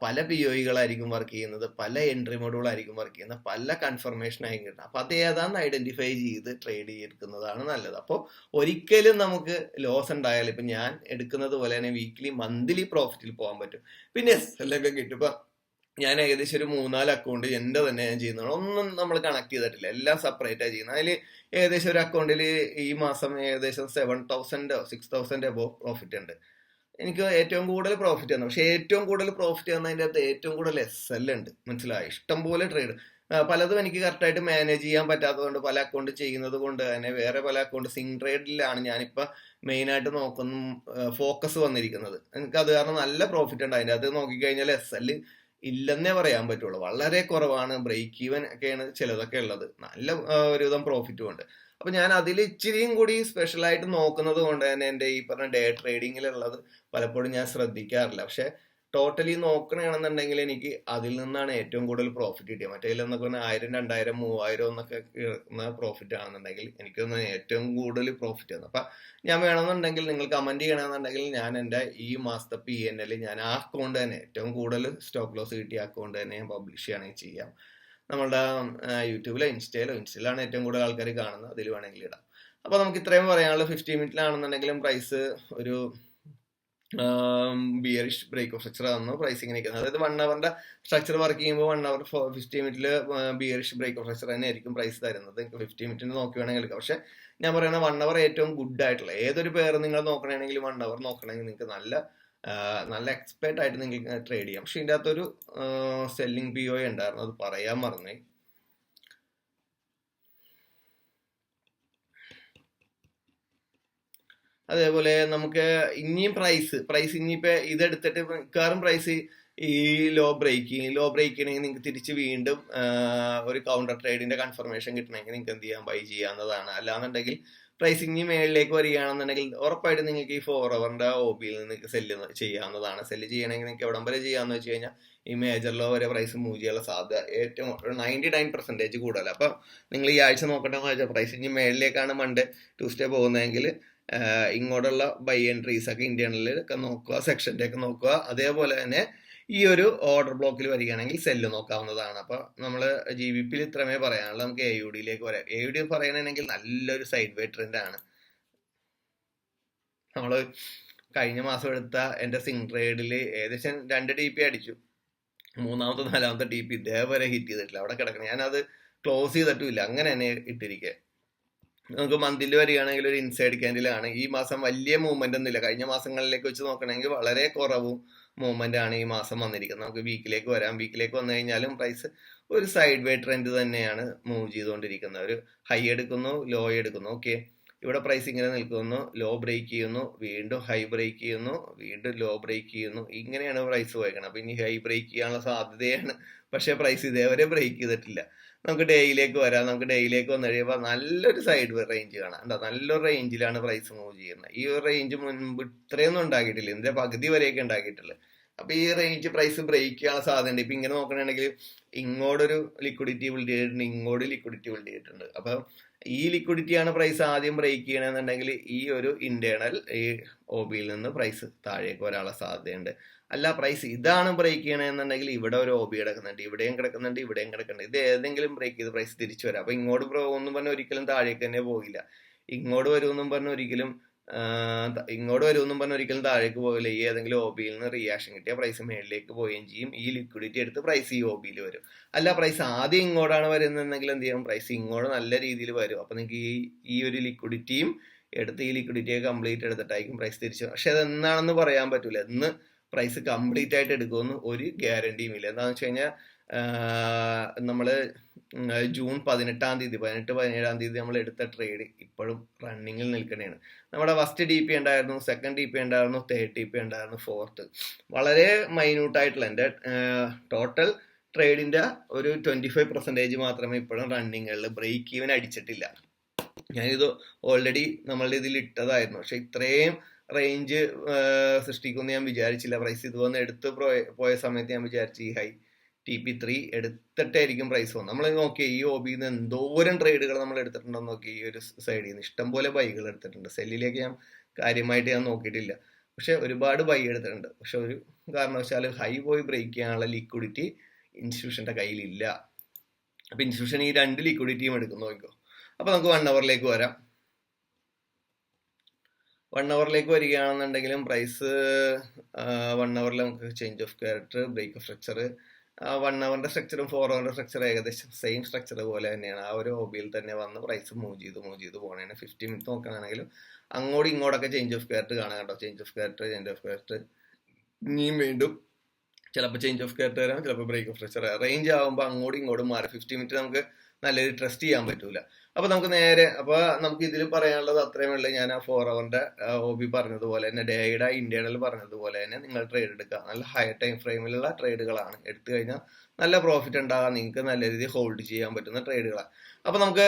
പല POEകളായിരിക്കും വർക്ക് ചെയ്യുന്നത്, പല എൻട്രി മോഡുകളായിരിക്കും വർക്ക് ചെയ്യുന്നത്, പല കൺഫർമേഷൻ ആയിരിക്കും കിട്ടുന്നത്. അപ്പൊ അത് ഏതാന്ന് ഐഡന്റിഫൈ ചെയ്ത് ട്രേഡ് ചെയ്തെടുക്കുന്നതാണ് നല്ലത്. അപ്പോൾ ഒരിക്കലും നമുക്ക് ലോസ് ഉണ്ടായാലും ഇപ്പൊ ഞാൻ എടുക്കുന്നത് പോലെ തന്നെ വീക്ക്ലി മന്ത്ലി പ്രോഫിറ്റിൽ പോകാൻ പറ്റും. പിന്നെ SL ഒക്കെ കിട്ടും. ഇപ്പൊ ഞാൻ ഏകദേശം ഒരു 3-4 അക്കൗണ്ട് എന്റെ തന്നെ ഞാൻ ചെയ്യുന്നതാണ്. ഒന്നും നമ്മൾ കണക്ട് ചെയ്തിട്ടില്ല, എല്ലാം സെപ്പറേറ്റ് ആയി ചെയ്യുന്നത്. അതിൽ ഏകദേശം ഒരു അക്കൗണ്ടിൽ ഈ മാസം ഏകദേശം 7,000 6,000 എബോ പ്രോഫിറ്റ് ഉണ്ട്. എനിക്ക് ഏറ്റവും കൂടുതൽ പ്രോഫിറ്റ് തന്നു. പക്ഷെ ഏറ്റവും കൂടുതൽ പ്രോഫിറ്റ് തന്നതിൻ്റെ അകത്ത് ഏറ്റവും കൂടുതൽ SL ഉണ്ട്. മനസ്സിലായി? ഇഷ്ടംപോലെ ട്രേഡ് പലതും എനിക്ക് കറക്റ്റായിട്ട് മാനേജ് ചെയ്യാൻ പറ്റാത്തതുകൊണ്ട് പല അക്കൗണ്ട് ചെയ്യുന്നത് കൊണ്ട് തന്നെ വേറെ പല അക്കൗണ്ട് സിംഗ് ട്രേഡിലാണ് ഞാനിപ്പോൾ മെയിനായിട്ട് ഫോക്കസ് വന്നിരിക്കുന്നത്. എനിക്ക് അത് കാരണം നല്ല പ്രോഫിറ്റ് ഉണ്ട്. അതിൻ്റെ അത് നോക്കിക്കഴിഞ്ഞാൽ SL ഇല്ലെന്നേ പറയാൻ പറ്റുള്ളൂ. വളരെ കുറവാണ്. ബ്രേക്ക് ഈവൻ ഒക്കെയാണ് ചിലതൊക്കെ ഉള്ളത്. നല്ല ഒരുവിധം പ്രോഫിറ്റും ഉണ്ട്. അപ്പൊ ഞാൻ അതിൽ ഇച്ചിരിയും കൂടി സ്പെഷ്യലായിട്ട് നോക്കുന്നത് കൊണ്ട് തന്നെ എൻ്റെ ഈ പറഞ്ഞ ഡേ ട്രേഡിങ്ങിലുള്ളത് പലപ്പോഴും ഞാൻ ശ്രദ്ധിക്കാറില്ല. പക്ഷെ ടോട്ടലി നോക്കണമെന്നുണ്ടെങ്കിൽ എനിക്ക് അതിൽ നിന്നാണ് ഏറ്റവും കൂടുതൽ പ്രോഫിറ്റ് കിട്ടിയത്. മറ്റേതിലെന്നൊക്കെ പറഞ്ഞാൽ 1000, 2000, 3000 എന്നൊക്കെ പ്രോഫിറ്റ് ആണെന്നുണ്ടെങ്കിൽ എനിക്കൊന്ന് ഏറ്റവും കൂടുതൽ പ്രോഫിറ്റ് തന്നു. അപ്പൊ ഞാൻ വേണമെന്നുണ്ടെങ്കിൽ നിങ്ങൾ കമന്റ് ചെയ്യണമെന്നുണ്ടെങ്കിൽ ഞാൻ എൻ്റെ ഈ മാസത്തെ PNL ഞാൻ ആ അക്കൗണ്ട് തന്നെ ഏറ്റവും കൂടുതൽ സ്റ്റോപ്പ് ലോസ് കിട്ടിയ അക്കൗണ്ട് തന്നെ ഞാൻ പബ്ലിഷ് ചെയ്യുകയാണെങ്കിൽ ചെയ്യാം. നമ്മളുടെ യൂട്യൂബിലോ ഇൻസ്റ്റയിലാണ് ഏറ്റവും കൂടുതൽ ആൾക്കാർ കാണുന്നത്, അതിൽ വേണമെങ്കിൽ ഇടാം. അപ്പൊ നമുക്ക് ഇത്രയും പറയാനുള്ള 50 മിനിറ്റിലാണെന്നുണ്ടെങ്കിലും പ്രൈസ് ഒരു ബിയറിഷ് ബ്രേക്ക് ഓഫ് സ്ട്രക്ചർ തന്നു. പ്രൈസിങ് നിൽക്കുന്നത് അതായത് 1 hour സ്ട്രക്ചർ വർക്ക് ചെയ്യുമ്പോൾ 1 hour 50 മിനിറ്റിൽ ബിയറിഷ് ബ്രേക്ക് ഓഫ് സ്ട്രക്ചർ തന്നെ ആയിരിക്കും പ്രൈസ് തരുന്നത്. 50 മിനിറ്റിന് നോക്കി വേണമെങ്കിൽ എടുക്കാം. പക്ഷെ ഞാൻ പറയുന്നത് 1 hour ഏറ്റവും ഗുഡ് ആയിട്ടുള്ള ഏതൊരു പേര് നിങ്ങൾ നോക്കണമെങ്കിൽ 1 hour നോക്കണമെങ്കിൽ നിങ്ങൾക്ക് നല്ല എക്സ്പെർട്ട് ആയിട്ട് നിങ്ങൾക്ക് ട്രേഡ് ചെയ്യാം. പക്ഷെ ഇതിൻ്റെ അകത്തൊരു സെല്ലിംഗ് POE ഉണ്ടായിരുന്നു, അത് പറയാൻ മറന്നു. അതേപോലെ നമുക്ക് ഇനിയും പ്രൈസ് ഇനിയിപ്പോ ഇതെടുത്തിട്ട് മിക്കവാറും പ്രൈസ് ഈ ലോ ബ്രേക്ക് ചെയ്യണമെങ്കിൽ നിങ്ങൾക്ക് തിരിച്ച് വീണ്ടും ഒരു കൗണ്ടർ ട്രേഡിന്റെ കൺഫർമേഷൻ കിട്ടണമെങ്കിൽ നിങ്ങൾക്ക് എന്ത് ചെയ്യാം, ബൈ ചെയ്യാവുന്നതാണ്. അല്ലാന്നുണ്ടെങ്കിൽ പ്രൈസ് ഇനി മേളിലേക്ക് വരികയാണെന്നുണ്ടെങ്കിൽ ഉറപ്പായിട്ടും നിങ്ങൾക്ക് ഈ 4 hour OBയിൽ നിന്ന് സെല്ല് ചെയ്യാവുന്നതാണ്. സെല്ല് ചെയ്യണമെങ്കിൽ നിങ്ങൾക്ക് എവിടം വരെ ചെയ്യാന്ന് വെച്ച് കഴിഞ്ഞാൽ ഈ മേജർ ലോ വരെ പ്രൈസ് മൂവ് ചെയ്യാനുള്ള സാധ്യത ഏറ്റവും 99% കൂടുതൽ. അപ്പം നിങ്ങൾ ഈ ആഴ്ച നോക്കട്ടെന്ന് വെച്ചാൽ പ്രൈസ് ഇനി മേളിലേക്കാണ് മൺഡേ ട്യൂസ്ഡേ പോകുന്നതെങ്കിൽ ഇങ്ങോട്ടുള്ള ബൈ എൻട്രീസ് ഒക്കെ ഇന്ത്യനിലൊക്കെ നോക്കുക, സെക്ഷൻ്റെ ഒക്കെ നോക്കുക. അതേപോലെ തന്നെ ഈ ഒരു ഓർഡർ ബ്ലോക്കിൽ വരികയാണെങ്കിൽ സെല്ല് നോക്കാവുന്നതാണ്. അപ്പൊ നമ്മൾ GBPയിൽ ഇത്രമേ പറയാനുള്ളൂ. നമുക്ക് AUDയിലേക്ക് വരാം. AUD പറയണമെങ്കിൽ നല്ലൊരു സൈഡ് വേ ട്രെൻഡ് ആണ്. നമ്മൾ കഴിഞ്ഞ മാസം എടുത്ത എൻ്റെ സിംഗ് ട്രേഡിൽ ഏകദേശം 2 TP അടിച്ചു. 3ാമത്തെ 4ാമത്തെ TP ഇതേവരെ ഹിറ്റ് ചെയ്തിട്ടില്ല, അവിടെ കിടക്കണം. ഞാനത് ക്ലോസ് ചെയ്തിട്ടുമില്ല, അങ്ങനെ തന്നെ ഇട്ടിരിക്കുക. നമുക്ക് മന്തിൽ വരികയാണെങ്കിൽ ഒരു ഇൻസൈഡ് ക്യാൻഡിലാണ്. ഈ മാസം വലിയ മൂവ്മെന്റ് ഒന്നുമില്ല. കഴിഞ്ഞ മാസങ്ങളിലേക്ക് വെച്ച് നോക്കണമെങ്കിൽ വളരെ കുറവും മൂവ്മെന്റ് ആണ് ഈ മാസം വന്നിരിക്കുന്നത്. നമുക്ക് വീക്കിലേക്ക് വരാം. വീക്കിലേക്ക് വന്നു കഴിഞ്ഞാലും പ്രൈസ് ഒരു സൈഡ് വേ ട്രെൻഡ് തന്നെയാണ് മൂവ് ചെയ്തുകൊണ്ടിരിക്കുന്നത്. ഒരു ഹൈ എടുക്കുന്നു, ലോ എടുക്കുന്നു. ഓക്കെ, ഇവിടെ പ്രൈസ് ഇങ്ങനെ നിൽക്കുന്നു, ലോ ബ്രേക്ക് ചെയ്യുന്നു, വീണ്ടും ഹൈ ബ്രേക്ക് ചെയ്യുന്നു, വീണ്ടും ലോ ബ്രേക്ക് ചെയ്യുന്നു. ഇങ്ങനെയാണ് പ്രൈസ് പോയേക്കുന്നത്. അപ്പൊ ഇനി ഹൈ ബ്രേക്ക് ചെയ്യാനുള്ള സാധ്യതയാണ്. പക്ഷെ പ്രൈസ് ഇതേവരെ ബ്രേക്ക് ചെയ്തിട്ടില്ല. നമുക്ക് ഡേയിലേക്ക് വരാം. നമുക്ക് ഡേയിലേക്ക് വന്നു കഴിയുമ്പോൾ നല്ലൊരു സൈഡ് റേഞ്ച് കാണാം. എന്താ, നല്ലൊരു റേഞ്ചിലാണ് പ്രൈസ് മൂവ് ചെയ്യുന്നത്. ഈ ഒരു റേഞ്ച് മുൻപ് ഇത്രയൊന്നും ഉണ്ടാക്കിയിട്ടില്ല, ഇതിന്റെ പകുതി വരെയൊക്കെ ഉണ്ടാക്കിയിട്ടുള്ളു. അപ്പൊ ഈ റേഞ്ച് പ്രൈസ് ബ്രേക്ക് ചെയ്യാനുള്ള സാധ്യതയുണ്ട്. ഇപ്പൊ ഇങ്ങനെ നോക്കണമെങ്കിൽ ഇങ്ങോട്ടൊരു ലിക്വിഡിറ്റി ബിൽഡ് ചെയ്തിട്ടുണ്ട്, ഇങ്ങോട്ട് ലിക്വിഡിറ്റി ബിൽഡ് ചെയ്തിട്ടുണ്ട്. അപ്പൊ ഈ ലിക്വിഡിറ്റിയാണ് പ്രൈസ് ആദ്യം ബ്രേക്ക് ചെയ്യണമെന്നുണ്ടെങ്കിൽ ഈ ഒരു ഇന്റേണൽ ഈ OB-യിൽ നിന്ന് പ്രൈസ് താഴേക്ക് വരാനുള്ള സാധ്യതയുണ്ട്. അല്ല, പ്രൈസ് ഇതാണ് ബ്രേക്ക് ചെയ്യണമെന്നുണ്ടെങ്കിൽ ഇവിടെ ഒരു OB കിടക്കുന്നുണ്ട്, ഇവിടെയും കിടക്കുന്നുണ്ട്, ഇവിടെയും കിടക്കുന്നുണ്ട്. ഇത് ഏതെങ്കിലും ബ്രേക്ക് ചെയ്ത് പ്രൈസ് തിരിച്ചു വരാം. അപ്പൊ ഇങ്ങോട്ട് ഒന്നും പറഞ്ഞാൽ ഒരിക്കലും താഴേക്ക് തന്നെ പോകില്ല. ഇങ്ങോട്ട് വരുമെന്നും പറഞ്ഞ ഒരിക്കലും താഴേക്ക് പോകില്ല. ഈ ഏതെങ്കിലും OB-യിൽ നിന്ന് റിയാക്ഷൻ കിട്ടിയ പ്രൈസ് മേളിലേക്ക് പോവുകയും ചെയ്യും. ഈ ലിക്വിഡിറ്റി എടുത്ത് പ്രൈസ് ഈ OB-യിൽ വരും. അല്ല, പ്രൈസ് ആദ്യം ഇങ്ങോട്ടാണ് വരുന്നതെങ്കിൽ എന്ത് ചെയ്യും, പ്രൈസ് ഇങ്ങോട്ട് നല്ല രീതിയിൽ വരും. അപ്പൊ നിങ്ങൾക്ക് ഈ ഒരു ലിക്വിഡിറ്റിയും എടുത്ത് ഈ ലിക്വിഡിറ്റിയെ കംപ്ലീറ്റ് എടുത്തിട്ടായിരിക്കും പ്രൈസ് തിരിച്ചു. പക്ഷെ അത് എന്നാണെന്ന് പറയാൻ പറ്റൂല. എന്ന് പ്രൈസ് കംപ്ലീറ്റ് ആയിട്ട് എടുക്കുമെന്ന് ഒരു ഗ്യാരണ്ടിയും ഇല്ല. എന്താണെന്ന് വെച്ച് കഴിഞ്ഞാൽ നമ്മള് ജൂൺ 17-17 തീയതി നമ്മൾ എടുത്ത ട്രേഡ് ഇപ്പോഴും റണ്ണിങ്ങിൽ നിൽക്കണേണ്. നമ്മുടെ ഫസ്റ്റ് DP ഉണ്ടായിരുന്നു, സെക്കൻഡ് DP ഉണ്ടായിരുന്നു, തേർഡ് DP ഉണ്ടായിരുന്നു, ഫോർത്ത് വളരെ മൈന്യൂട്ടായിട്ടുള്ള എൻ്റെ ടോട്ടൽ ട്രേഡിന്റെ ഒരു 25% മാത്രമേ ഇപ്പോഴും റണ്ണിങ്ങുകളിൽ ബ്രേക്ക് ഈവൻ അടിച്ചിട്ടില്ല. ഞാനിത് ഓൾറെഡി നമ്മളുടെ ഇതിൽ ഇട്ടതായിരുന്നു. പക്ഷെ ഇത്രയും റേഞ്ച് സൃഷ്ടിക്കുമെന്ന് ഞാൻ വിചാരിച്ചില്ല. പ്രൈസ് ഇത് വന്ന് എടുത്ത് പോയ സമയത്ത് ഞാൻ വിചാരിച്ചു ഈ ഹൈ TP3 എടുത്തിട്ടായിരിക്കും പ്രൈസ് വന്നത്. നമ്മൾ നോക്കി ഈ OB-ന്ന് എന്തോരം ട്രേഡുകൾ നമ്മൾ എടുത്തിട്ടുണ്ടെന്ന് നോക്കി. ഈ ഒരു സൈഡിൽ നിന്ന് ഇഷ്ടംപോലെ ബൈകൾ എടുത്തിട്ടുണ്ട്. സെല്ലിലേക്ക് ഞാൻ കാര്യമായിട്ട് ഞാൻ നോക്കിയിട്ടില്ല, പക്ഷെ ഒരുപാട് ബൈ എടുത്തിട്ടുണ്ട്. പക്ഷെ ഒരു കാരണവശാലും ഹൈ പോയി ബ്രേക്ക് ചെയ്യാനുള്ള ലിക്വിഡിറ്റി ഇൻസ്റ്റിറ്റ്യൂഷന്റെ കയ്യിലില്ല. അപ്പൊ ഇൻസ്റ്റിറ്റ്യൂഷൻ ഈ രണ്ട് ലിക്വിഡിറ്റിയും എടുക്കുന്നു നോക്കിക്കോ. അപ്പൊ നമുക്ക് 1 അവറിലേക്ക് വരാം. 1 അവറിലേക്ക് വരികയാണെന്നുണ്ടെങ്കിലും പ്രൈസ് 1 അവറിൽ നമുക്ക് change of character, break of structure, 1 അവറിന്റെ സ്ട്രക്ചറും 4 അവറിന്റെ സ്ട്രക്ചർ ഏകദേശം സെയിം സ്ട്രക്ചർ പോലെ തന്നെയാണ്. ആ ഒരു OB-യിൽ തന്നെ വന്ന് പ്രൈസ് മൂവ് ചെയ്ത് പോകണേന് 50 മിനിറ്റ് നോക്കുകയാണെങ്കിലും അങ്ങോട്ടും ഇങ്ങോട്ടൊക്കെ ചേഞ്ച് ഓഫ് ക്യാരക്ടർ കാണാം കേട്ടോ. ചേഞ്ച് ഓഫ് ക്യാരക്ടർ ഇനിയും വീണ്ടും ചിലപ്പോൾ ചേഞ്ച് ഓഫ് ക്യാരക്ടർ വരാം, ചിലപ്പോൾ ബ്രേക്ക് ഓഫ് സ്ട്രക്ചർ. റേഞ്ച് ആകുമ്പോൾ അങ്ങോട്ടും ഇങ്ങോട്ടും മാറി 50 മിനിറ്റ് നമുക്ക് നല്ലൊരു ട്രസ്റ്റ് ചെയ്യാൻ പറ്റൂല. അപ്പൊ നമുക്ക് നേരെ നമുക്ക് ഇതിൽ പറയാനുള്ളത് അത്രയും ഉള്ളൂ. ഞാൻ ആ 4 അവറിന്റെ OB പറഞ്ഞതുപോലെ തന്നെ, ഡേയുടെ ഇന്റേണൽ പറഞ്ഞതുപോലെ തന്നെ നിങ്ങൾ ട്രേഡ് എടുക്കുക. നല്ല ഹയർ ടൈം ഫ്രെയിമിലുള്ള ട്രേഡുകളാണ്. എടുത്തു കഴിഞ്ഞാൽ നല്ല പ്രോഫിറ്റ് ഉണ്ടാകാൻ നിങ്ങൾക്ക് നല്ല രീതിയിൽ ഹോൾഡ് ചെയ്യാൻ പറ്റുന്ന ട്രേഡുകളാണ്. അപ്പൊ നമുക്ക്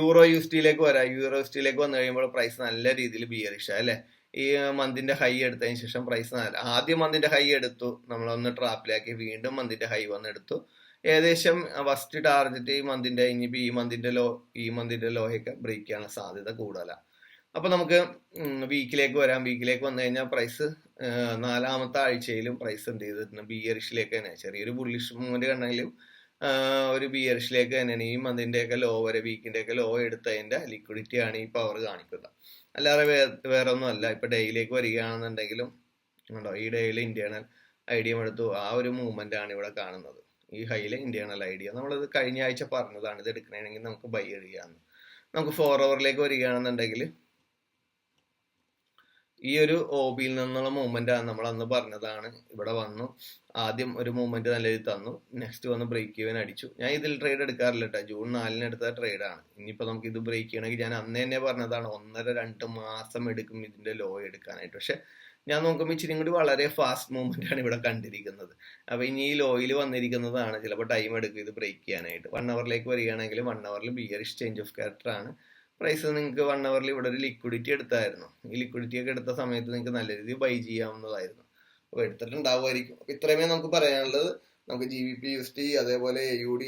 USD-യിലേക്ക് വരാം. USD-യിലേക്ക് വന്നു കഴിയുമ്പോൾ പ്രൈസ് നല്ല രീതിയിൽ ബിയറിഷ് അല്ലെ. ഈ മന്തിന്റെ ഹൈ എടുത്തതിന് ശേഷം പ്രൈസ് ആദ്യം മന്തിന്റെ ഹൈ എടുത്തു, നമ്മളൊന്ന് ട്രാപ്പിലാക്കി, വീണ്ടും മന്തിന്റെ ഹൈ വന്ന് എടുത്തു. ഏകദേശം ഫസ്റ്റ് ടാർഗറ്റ് ഈ മന്തിന്റെ, ഇനിയിപ്പോ ഈ മന്തിന്റെ ലോയൊക്കെ ബ്രേക്ക് ചെയ്യാനുള്ള സാധ്യത കൂടുതലാണ്. അപ്പൊ നമുക്ക് വീക്കിലേക്ക് വരാം. വീക്കിലേക്ക് വന്നു കഴിഞ്ഞാൽ പ്രൈസ് 4ാമത്തെ ആഴ്ചയിലും പ്രൈസ് എന്ത് ചെയ്തിട്ടുണ്ട്, ബിയറിഷിലേക്ക് തന്നെ. ചെറിയൊരു ബുള്ളിഷ് മൂവ്മെന്റ് കണ്ടെങ്കിലും ഒരു ബിയറിഷിലേക്ക് തന്നെയാണ്. ഈ മന്തിന്റെയൊക്കെ ലോ വരെ, വീക്കിന്റെയൊക്കെ ലോ എടുത്തതിന്റെ ലിക്വിഡിറ്റി ആണ് ഈ പവർ കാണിക്കുക. അല്ലാതെ വേറെ ഒന്നും അല്ല. ഇപ്പൊ ഡേയിലേക്ക് വരികയാണെന്നുണ്ടെങ്കിലും ഉണ്ടോ, ഈ ഡേയിൽ ഇന്റേണൽ ഐഡിയ എടുത്തു, ആ ഒരു മൂവ്മെന്റ് ആണ് ഇവിടെ കാണുന്നത്. ഈ ഹൈയിലെ ഇന്റേണൽ ഐഡിയ നമ്മളത് കഴിഞ്ഞ ആഴ്ച പറഞ്ഞതാണ്. ഇത് എടുക്കണമെങ്കിൽ നമുക്ക് ബൈ ചെയ്യാന്ന്. നമുക്ക് 4 അവറിലേക്ക് വരികയാണെന്നുണ്ടെങ്കിൽ ഈ ഒരു OB-യിൽ നിന്നുള്ള മൂവ്മെന്റ് ആണ് നമ്മൾ അന്ന് പറഞ്ഞതാണ്. ഇവിടെ വന്നു, ആദ്യം ഒരു മൂവ്മെന്റ് നല്ല രീതിയിൽ തന്നു, നെക്സ്റ്റ് വന്ന് ബ്രേക്ക് ഈവൻ അടിച്ചു. ഞാൻ ഇതിൽ ട്രേഡ് എടുക്കാറില്ല കേട്ടോ. ജൂൺ 4-ന് എടുത്ത ട്രേഡാണ്. ഇനിയിപ്പോ നമുക്ക് ഇത് ബ്രേക്ക് ചെയ്യണമെങ്കിൽ ഞാൻ അന്ന് തന്നെ പറഞ്ഞതാണ് 1.5-2 മാസം എടുക്കും ഇതിന്റെ ലോ എടുക്കാനായിട്ട്. പക്ഷെ ഞാൻ നോക്കുമ്പോൾ ഇച്ചിരി കൂടി വളരെ ഫാസ്റ്റ് മൂവ്മെന്റ് ആണ് ഇവിടെ കണ്ടിരിക്കുന്നത്. അപ്പൊ ഇനി ഈ ലോയിൽ വന്നിരിക്കുന്നതാണ്, ചിലപ്പോൾ ടൈം എടുക്കും ഇത് ബ്രേക്ക് ചെയ്യാനായിട്ട്. 1 അവറിലേക്ക് വരികയാണെങ്കിൽ 1 അവറിൽ ബിയറിഷ് ചേഞ്ച് ഓഫ് ക്യാരക്ടർ ആണ്. പ്രൈസ് നിങ്ങൾക്ക് 1 അവറിൽ ഇവിടെ ഒരു ലിക്വിഡിറ്റി എടുത്തായിരുന്നു. ഈ ലിക്വിഡിറ്റി ഒക്കെ എടുത്ത സമയത്ത് നിങ്ങൾക്ക് നല്ല രീതിയിൽ ബൈ ചെയ്യാവുന്നതായിരുന്നു. അപ്പൊ എടുത്തിട്ടുണ്ടാവുമായിരിക്കും. അപ്പൊ ഇത്രയുമേ നമുക്ക് പറയാനുള്ളത്. നമുക്ക് GBP USD അതേപോലെ AUD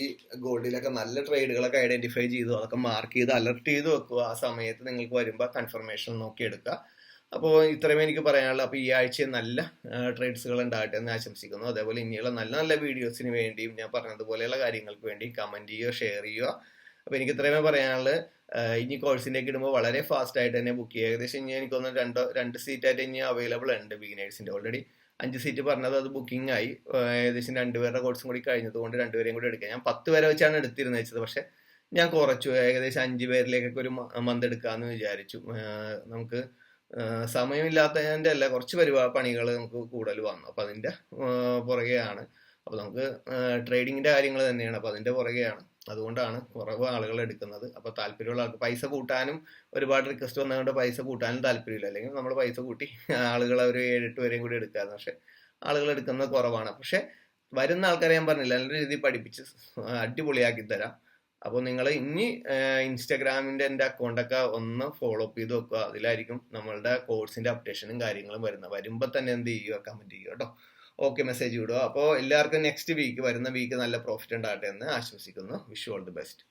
ഗോൾഡിലൊക്കെ നല്ല ട്രേഡുകളൊക്കെ ഐഡന്റിഫൈ ചെയ്തു, അതൊക്കെ മാർക്ക് ചെയ്ത് അലർട്ട് ചെയ്ത് വെക്കുക. ആ സമയത്ത് നിങ്ങൾക്ക് വരുമ്പോൾ കൺഫർമേഷൻ നോക്കി എടുക്കുക. അപ്പോൾ ഇത്രയും എനിക്ക് പറയാനുള്ളത്. അപ്പോൾ ഈ ആഴ്ച നല്ല ട്രേഡ്സുകൾ ഉണ്ടാകട്ടെ എന്ന് ആശംസിക്കുന്നു. അതേപോലെ ഇനിയുള്ള നല്ല നല്ല വീഡിയോസിന് വേണ്ടിയും ഞാൻ പറഞ്ഞതുപോലെയുള്ള കാര്യങ്ങൾക്ക് വേണ്ടി കമന്റ് ചെയ്യുക, ഷെയർ ചെയ്യുക. അപ്പോൾ എനിക്ക് ഇത്രയുമേ പറയാനുള്ളത്. ഇനി കോഴ്സിലേക്ക് ഇടുമ്പോൾ വളരെ ഫാസ്റ്റ് ആയിട്ട് തന്നെ ബുക്ക് ചെയ്യുക. ഏകദേശം ഇനി എനിക്കൊന്ന് 2 സീറ്റായിട്ട് ഇനി അവൈലബിൾ ഉണ്ട് ബിഗിനേഴ്സിന്റെ. ഓൾറെഡി 5 സീറ്റ് പറഞ്ഞത് അത് ബുക്കിംഗ് ആയി. ഏകദേശം 2 പേരുടെ കോഴ്സും കൂടി കഴിഞ്ഞതുകൊണ്ട് 2 പേരെയും കൂടി എടുക്കാം. ഞാൻ 10 പേരെ വെച്ചാണ് എടുത്തിരുന്നത് വെച്ചത്, പക്ഷെ ഞാൻ കുറച്ചു. ഏകദേശം 5 പേരിലേക്കൊക്കെ ഒരു മന്ത് എടുക്കാമെന്ന് വിചാരിച്ചു. നമുക്ക് സമയമില്ലാത്തതിൻ്റെ അല്ല, കുറച്ച് പണികൾ നമുക്ക് കൂടുതൽ വന്നു. അപ്പോൾ അതിൻ്റെ പുറകെയാണ്. അപ്പോൾ നമുക്ക് ട്രേഡിങ്ങിൻ്റെ കാര്യങ്ങൾ തന്നെയാണ്, അപ്പോൾ അതിൻ്റെ പുറകെയാണ്. അതുകൊണ്ടാണ് കുറവ് ആളുകൾ എടുക്കുന്നത്. അപ്പോൾ താല്പര്യമുള്ള ആൾക്ക് പൈസ കൂട്ടാനും ഒരുപാട് റിക്വസ്റ്റ് വന്നതുകൊണ്ട് പൈസ കൂട്ടാനും താല്പര്യമില്ല. അല്ലെങ്കിൽ നമ്മൾ പൈസ കൂട്ടി ആളുകൾ ഒരു 7-8 പേരെയും കൂടി എടുക്കാറ്. പക്ഷെ ആളുകൾ എടുക്കുന്നത് കുറവാണ്. പക്ഷെ വരുന്ന ആൾക്കാരെ ഞാൻ പറഞ്ഞില്ല, നല്ല രീതിയിൽ പഠിപ്പിച്ച് അടിപൊളിയാക്കി തരാം. അപ്പോൾ നിങ്ങൾ ഇനി ഇൻസ്റ്റാഗ്രാമിൻ്റെ എൻ്റെ അക്കൗണ്ടൊക്കെ ഒന്ന് ഫോളോ അപ്പ് ചെയ്ത് വെക്കുക. അതിലായിരിക്കും നമ്മളുടെ കോഴ്സിൻ്റെ അപ്ഡേഷനും കാര്യങ്ങളും വരുന്നത്. വരുമ്പോൾ തന്നെ എന്ത് ചെയ്യുക, കമൻറ്റ് ചെയ്യുക കേട്ടോ. ഓക്കെ, മെസ്സേജ് വിടുക. അപ്പോൾ എല്ലാവർക്കും നെക്സ്റ്റ് വീക്ക്, വരുന്ന വീക്ക് നല്ല പ്രോഫിറ്റ് ഉണ്ടാകട്ടെ എന്ന് ആശംസിക്കുന്നു. Wish you all the best.